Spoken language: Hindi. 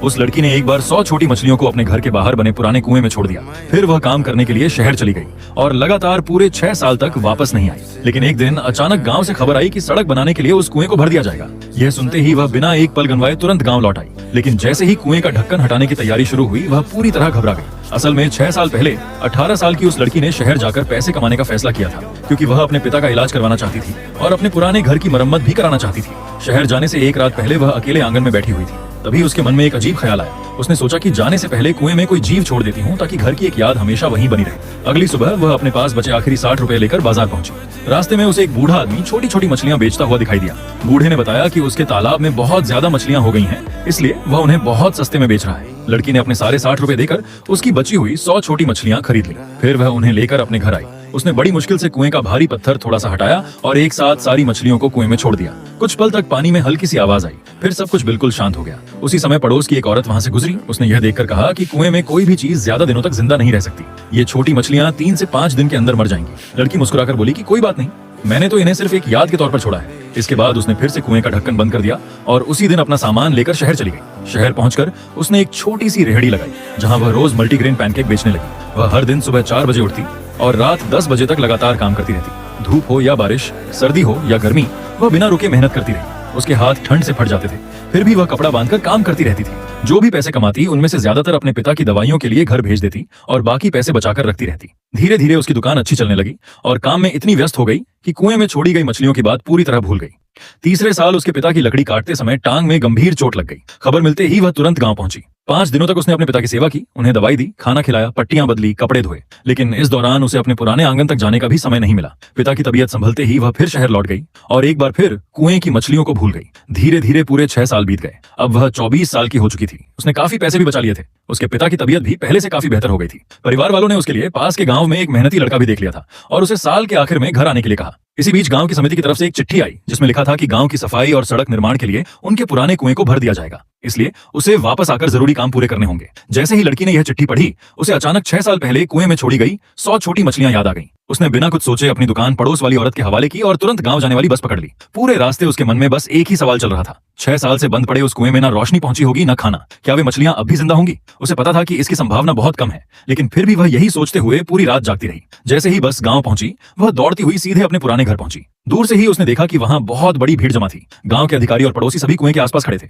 उस लड़की ने एक बार 100 छोटी मछलियों को अपने घर के बाहर बने पुराने कुएं में छोड़ दिया। फिर वह काम करने के लिए शहर चली गई और लगातार पूरे 6 साल तक वापस नहीं आई। लेकिन एक दिन अचानक गांव से खबर आई कि सड़क बनाने के लिए उस कुएं को भर दिया जाएगा। यह सुनते ही वह बिना एक पल गंवाए तुरंत गांव लौट आई। लेकिन जैसे ही कुएं का ढक्कन हटाने की तैयारी शुरू हुई, वह पूरी तरह घबरा गई। असल में 6 साल पहले 18 साल की उस लड़की ने शहर जाकर पैसे कमाने का फैसला किया था, क्योंकि वह अपने पिता का इलाज करवाना चाहती थी और अपने पुराने घर की मरम्मत भी कराना चाहती थी। शहर जाने से एक रात पहले वह अकेले आंगन में बैठी हुई थी। तभी उसके मन में एक अजीब ख्याल आया। उसने सोचा कि जाने से पहले कुएं में कोई जीव छोड़ देती हूँ, ताकि घर की एक याद हमेशा वहीं बनी रहे। अगली सुबह वह अपने पास बचे आखिरी 60 रुपए लेकर बाजार पहुंची। रास्ते में उसे एक बूढ़ा आदमी छोटी छोटी मछलियां बेचता हुआ दिखाई दिया। बूढ़े ने बताया कि उसके तालाब में बहुत ज्यादा मछलियां हो गई हैं, इसलिए वह उन्हें बहुत सस्ते में बेच रहा है। लड़की ने अपने सारे 60 रुपए देकर उसकी बची हुई 100 छोटी मछलियां खरीद ली। फिर वह उन्हें लेकर अपने घर आई। उसने बड़ी मुश्किल से कुएं का भारी पत्थर थोड़ा सा हटाया और एक साथ सारी मछलियों को कुएं में छोड़ दिया। कुछ पल तक पानी में हल्की सी आवाज आई, फिर सब कुछ बिल्कुल शांत हो गया। उसी समय पड़ोस की एक औरत वहां से गुजरी। उसने यह देखकर कहा कि कुएं में कोई भी चीज ज्यादा दिनों तक जिंदा नहीं रह सकती। ये छोटी मछलियां 3 से 5 दिन के अंदर मर जाएंगी। लड़की मुस्कुराकर बोली कि कोई बात नहीं, मैंने तो इन्हें सिर्फ एक याद के तौर पर छोड़ा है। इसके बाद उसने फिर से कुएं का ढक्कन बंद कर दिया और उसी दिन अपना सामान लेकर शहर चली गई। शहर पहुंचकर उसने एक छोटी सी रेहड़ी लगाई, जहां वह रोज मल्टीग्रेन पैनकेक बेचने लगी। वह हर दिन सुबह 4 बजे उठती और रात 10 बजे तक लगातार काम करती रहती। धूप हो या बारिश, सर्दी हो या गर्मी, वह बिना रुके मेहनत करती रही। उसके हाथ ठंड से फट जाते थे, फिर भी वह कपड़ा बांधकर काम करती रहती थी। जो भी पैसे कमाती, उनमें से ज्यादातर अपने पिता की दवाइयों के लिए घर भेज देती और बाकी पैसे बचाकर रखती रहती। धीरे धीरे उसकी दुकान अच्छी चलने लगी और काम में इतनी व्यस्त हो गई कि कुएं में छोड़ी गई मछलियों की बात पूरी तरह भूल गई। तीसरे साल उसके पिता की लकड़ी काटते समय टांग में गंभीर चोट लग गई। खबर मिलते ही वह तुरंत गांव पहुंची। 5 दिनों तक उसने अपने पिता की सेवा की, उन्हें दवाई दी, खाना खिलाया, पट्टियां बदली, कपड़े धोए। लेकिन इस दौरान उसे अपने पुराने आंगन तक जाने का भी समय नहीं मिला। पिता की तबीयत संभलते ही वह फिर शहर लौट गई और एक बार फिर कुएं की मछलियों को भूल गई। धीरे धीरे पूरे 6 साल बीत गए। अब वह 24 साल की हो चुकी थी। उसने काफी पैसे भी बचा लिए थे। उसके पिता की तबीयत भी पहले से काफी बेहतर हो गई थी। परिवार वालों ने उसके लिए पास के गांव में एक मेहनती लड़का भी देख लिया था और उसे साल के आखिर में घर आने के लिए कहा। इसी बीच गांव की समिति की तरफ से एक चिट्ठी आई, जिसमें लिखा था कि गांव की सफाई और सड़क निर्माण के लिए उनके पुराने कुएं को भर दिया जाएगा, इसलिए उसे वापस आकर जरूरी काम पूरे करने होंगे। जैसे ही लड़की ने यह चिट्ठी पढ़ी, उसे अचानक 6 साल पहले कुएं में छोड़ी गई 100 छोटी मछलियां याद आ गईं। उसने बिना कुछ सोचे अपनी दुकान पड़ोस वाली औरत के हवाले की और तुरंत गांव जाने वाली बस पकड़ ली। पूरे रास्ते उसके मन में बस एक ही सवाल चल रहा था, 6 साल से बंद पड़े उस कुएं में ना रोशनी पहुंची होगी ना खाना, क्या वे मछलियां अब भी जिंदा होंगी? उसे पता था कि इसकी संभावना बहुत कम है, लेकिन फिर भी वह यही सोचते हुए पूरी रात जागती रही। जैसे ही बस गांव पहुंची, वह दौड़ती हुई सीधे अपने पुराने घर पहुंची। दूर से ही उसने देखा कि वहां बहुत बड़ी भीड़ जमा थी। गांव के अधिकारी और पड़ोसी सभी कुएं के आसपास खड़े थे।